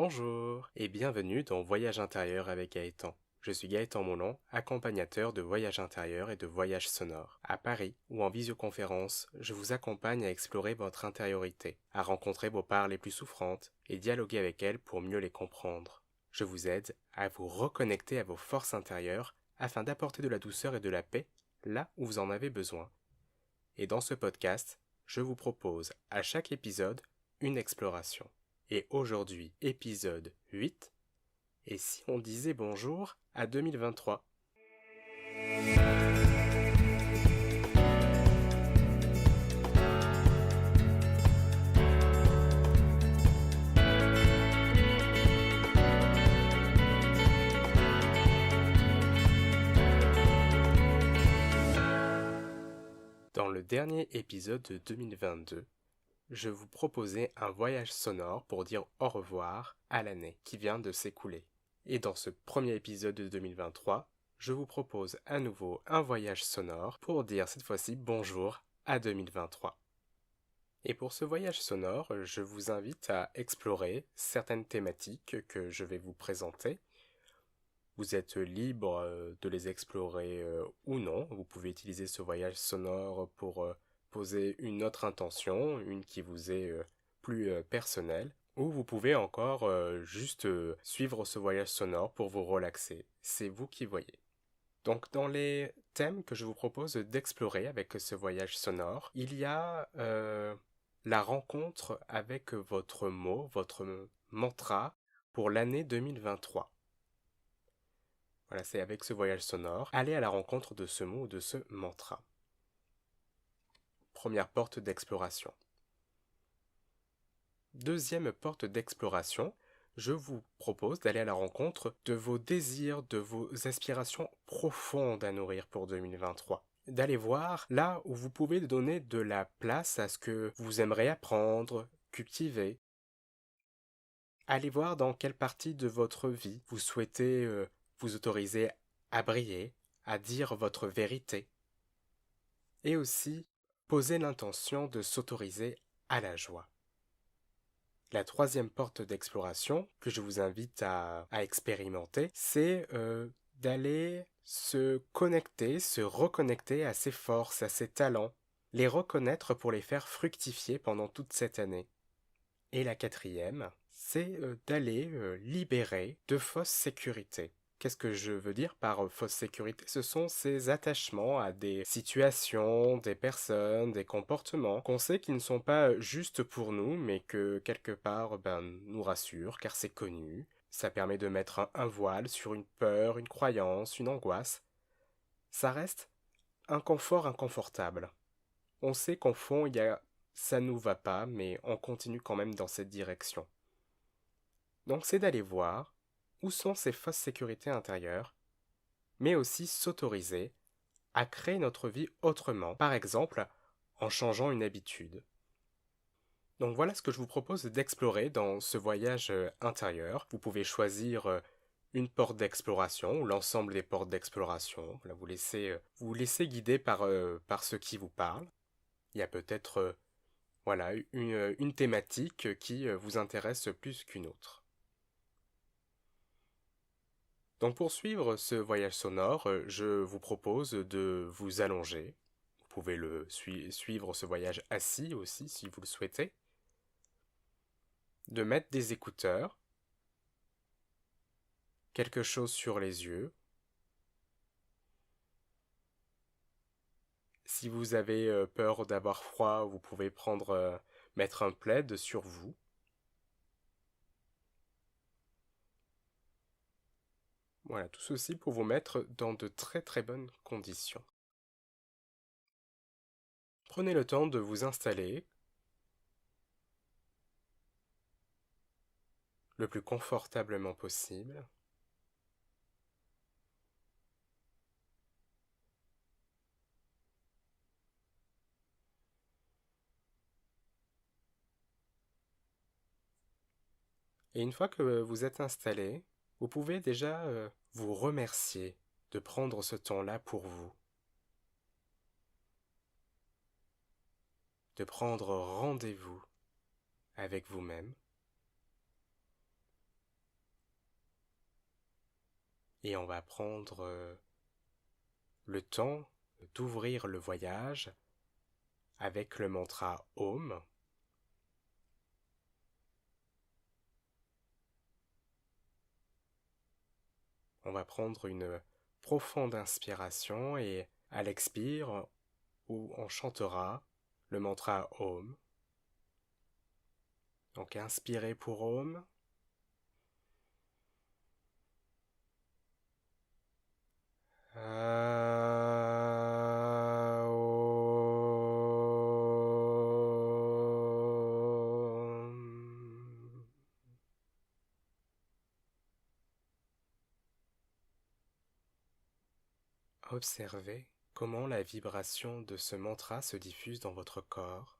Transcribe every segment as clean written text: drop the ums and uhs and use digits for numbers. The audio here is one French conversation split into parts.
Bonjour et bienvenue dans Voyage intérieur avec Gaëtan. Je suis Gaëtan Moulon, accompagnateur de voyage intérieur et de voyage sonore. À Paris ou en visioconférence, je vous accompagne à explorer votre intériorité, à rencontrer vos parts les plus souffrantes et dialoguer avec elles pour mieux les comprendre. Je vous aide à vous reconnecter à vos forces intérieures afin d'apporter de la douceur et de la paix là où vous en avez besoin. Et dans ce podcast, je vous propose à chaque épisode une exploration. Et aujourd'hui, épisode 8, et si on disait bonjour à 2023? Dans le dernier épisode de 2022, je vous proposais un voyage sonore pour dire au revoir à l'année qui vient de s'écouler. Et dans ce premier épisode de 2023, je vous propose à nouveau un voyage sonore pour dire cette fois-ci bonjour à 2023. Et pour ce voyage sonore, je vous invite à explorer certaines thématiques que je vais vous présenter. Vous êtes libre de les explorer ou non. Vous pouvez utiliser ce voyage sonore pour poser une autre intention, une qui vous est plus personnelle. Ou vous pouvez encore juste suivre ce voyage sonore pour vous relaxer. C'est vous qui voyez. Donc dans les thèmes que je vous propose d'explorer avec ce voyage sonore, il y a la rencontre avec votre mot, votre mantra pour l'année 2023. Voilà, c'est avec ce voyage sonore, aller à la rencontre de ce mot ou de ce mantra. Première porte d'exploration. Deuxième porte d'exploration, je vous propose d'aller à la rencontre de vos désirs, de vos aspirations profondes à nourrir pour 2023. D'aller voir là où vous pouvez donner de la place à ce que vous aimeriez apprendre, cultiver. Allez voir dans quelle partie de votre vie vous souhaitez vous autoriser à briller, à dire votre vérité. Et aussi poser l'intention de s'autoriser à la joie. La troisième porte d'exploration que je vous invite à expérimenter, c'est d'aller se connecter, se reconnecter à ses forces, à ses talents, les reconnaître pour les faire fructifier pendant toute cette année. Et la quatrième, c'est d'aller libérer de fausses sécurités. Qu'est-ce que je veux dire par fausse sécurité? Ce sont ces attachements à des situations, des personnes, des comportements qu'on sait qui ne sont pas justes pour nous, mais que quelque part nous rassurent, car c'est connu. Ça permet de mettre un voile sur une peur, une croyance, une angoisse. Ça reste un confort inconfortable. On sait qu'au fond, ça nous va pas, mais on continue quand même dans cette direction. Donc c'est d'aller voir où sont ces fausses sécurités intérieures, mais aussi s'autoriser à créer notre vie autrement, par exemple en changeant une habitude. Donc voilà ce que je vous propose d'explorer dans ce voyage intérieur. Vous pouvez choisir une porte d'exploration ou l'ensemble des portes d'exploration. Voilà, vous laissez guider par ce qui vous parle. Il y a peut-être voilà, une thématique qui vous intéresse plus qu'une autre. Donc pour suivre ce voyage sonore, je vous propose de vous allonger. Vous pouvez suivre ce voyage assis aussi si vous le souhaitez. De mettre des écouteurs, quelque chose sur les yeux. Si vous avez peur d'avoir froid, vous pouvez mettre un plaid sur vous. Voilà, tout ceci pour vous mettre dans de très très bonnes conditions. Prenez le temps de vous installer le plus confortablement possible. Et une fois que vous êtes installé, vous pouvez déjà vous remercier de prendre ce temps-là pour vous, de prendre rendez-vous avec vous-même, et on va prendre le temps d'ouvrir le voyage avec le mantra Om. On va prendre une profonde inspiration et à l'expire, où on chantera le mantra Om. Donc inspirez pour Om. Observez comment la vibration de ce mantra se diffuse dans votre corps.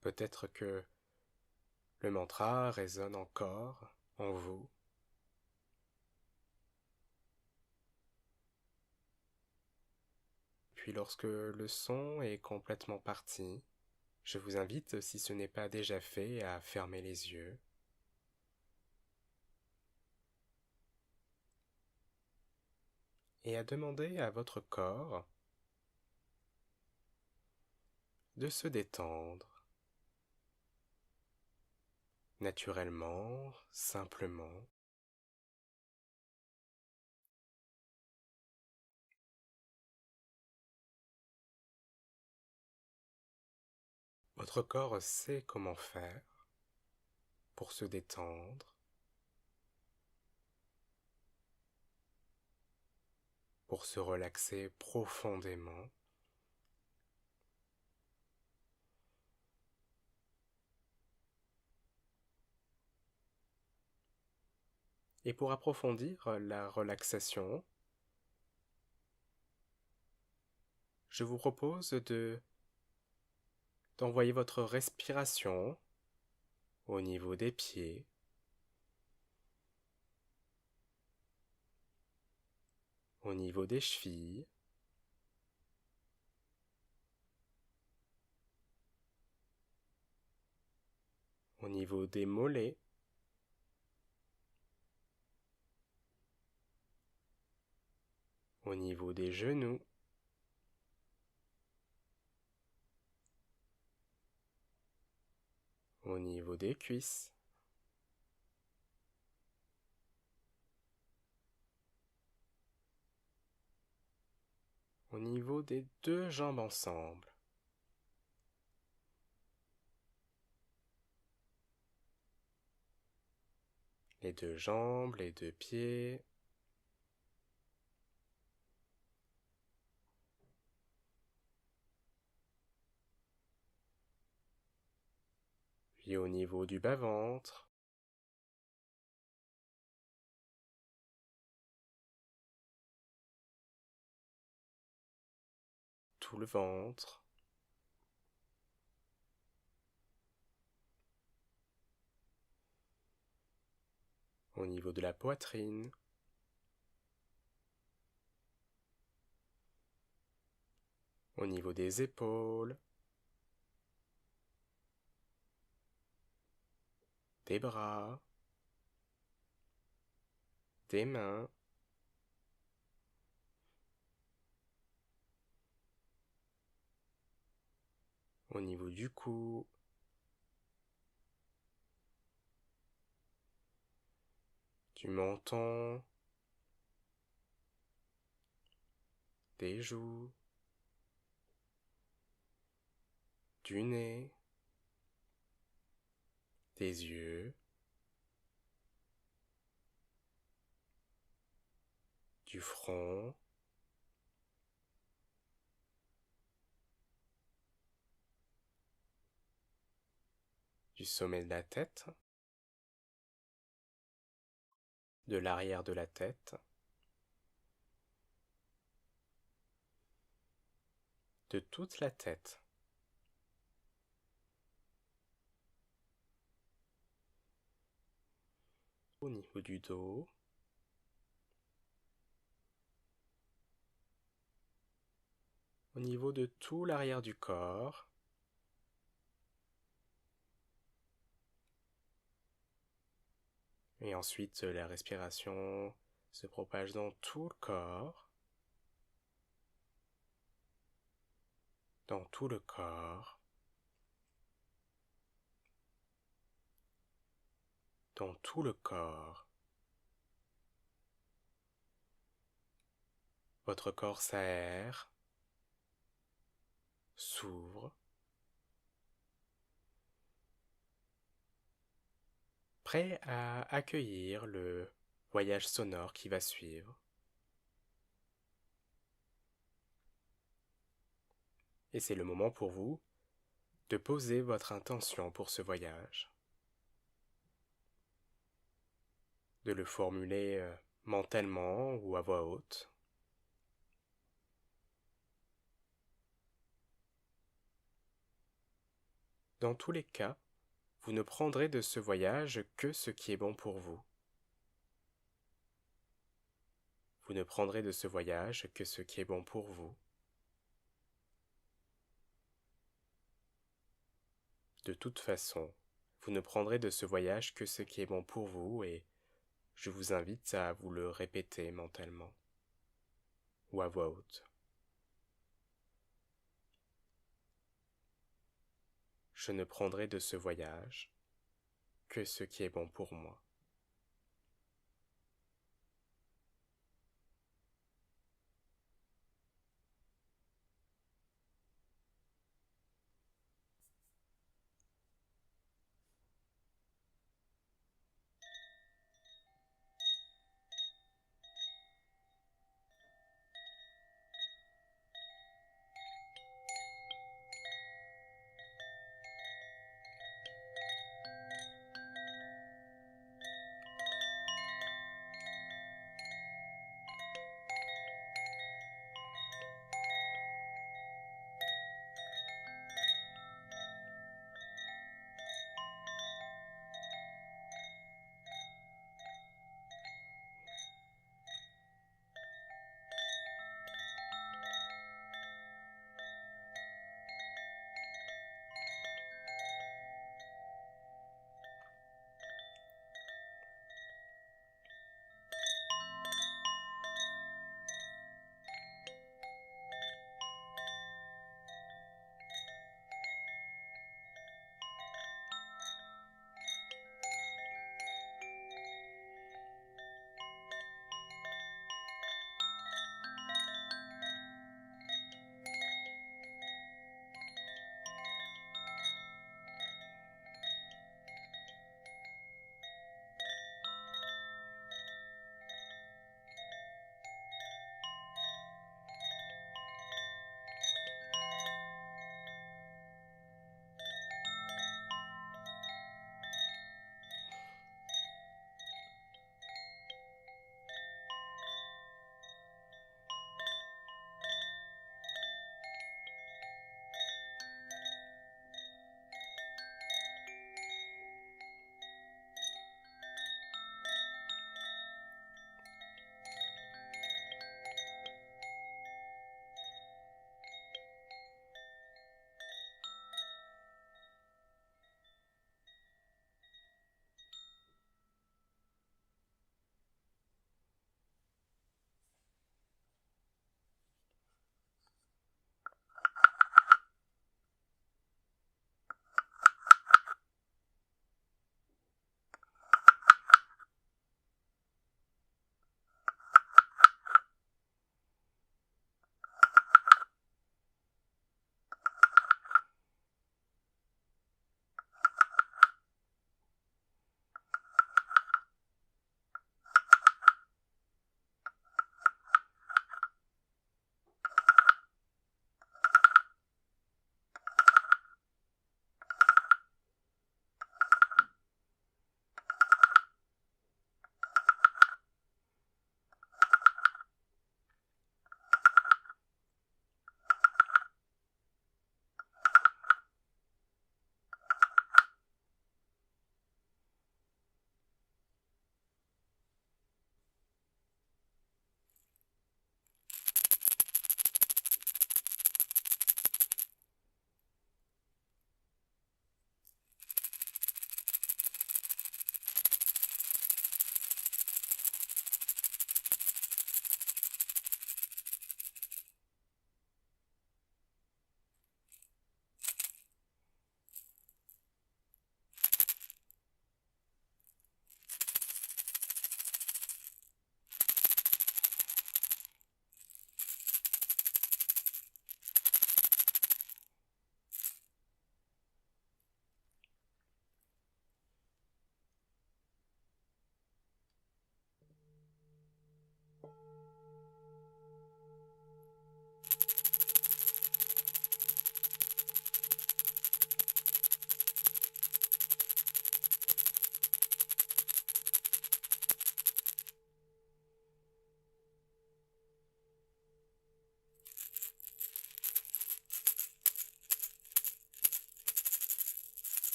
Peut-être que le mantra résonne encore en vous. Puis lorsque le son est complètement parti, je vous invite, si ce n'est pas déjà fait, à fermer les yeux. Et à demander à votre corps de se détendre, naturellement, simplement. Votre corps sait comment faire pour se détendre, pour se relaxer profondément. Et pour approfondir la relaxation, je vous propose d'envoyer votre respiration au niveau des pieds, au niveau des chevilles, au niveau des mollets, au niveau des genoux, au niveau des cuisses, au niveau des deux jambes ensemble. Les deux jambes, les deux pieds, puis au niveau du bas-ventre, tout le ventre, au niveau de la poitrine, au niveau des épaules, des bras, des mains, au niveau du cou, du menton, des joues, du nez, des yeux, du front, du sommet de la tête, de l'arrière de la tête, de toute la tête. Au niveau du dos, au niveau de tout l'arrière du corps, Et ensuite, la respiration se propage dans tout le corps, dans tout le corps, dans tout le corps. Votre corps s'aère, s'ouvre, prêt à accueillir le voyage sonore qui va suivre. Et c'est le moment pour vous de poser votre intention pour ce voyage, de le formuler mentalement ou à voix haute. Dans tous les cas, vous ne prendrez de ce voyage que ce qui est bon pour vous. Vous ne prendrez de ce voyage que ce qui est bon pour vous. De toute façon, vous ne prendrez de ce voyage que ce qui est bon pour vous et je vous invite à vous le répéter mentalement ou à voix haute. Je ne prendrai de ce voyage que ce qui est bon pour moi.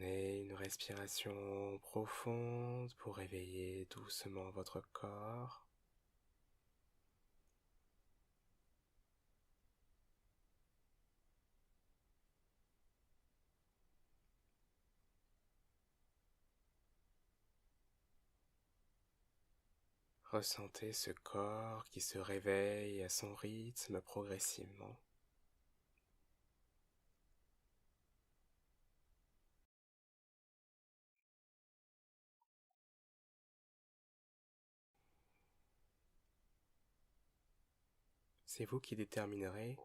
Prenez une respiration profonde pour réveiller doucement votre corps. Ressentez ce corps qui se réveille à son rythme progressivement. C'est vous qui déterminerez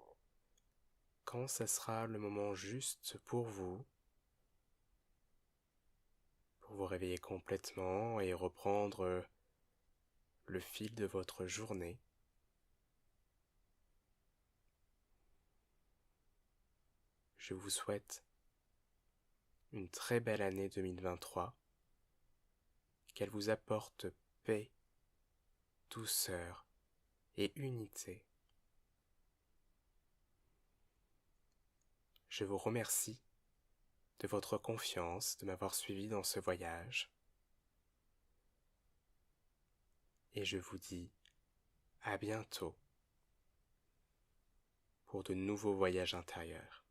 quand ce sera le moment juste pour vous réveiller complètement et reprendre le fil de votre journée. Je vous souhaite une très belle année 2023, qu'elle vous apporte paix, douceur et unité. Je vous remercie de votre confiance, de m'avoir suivi dans ce voyage, et je vous dis à bientôt pour de nouveaux voyages intérieurs.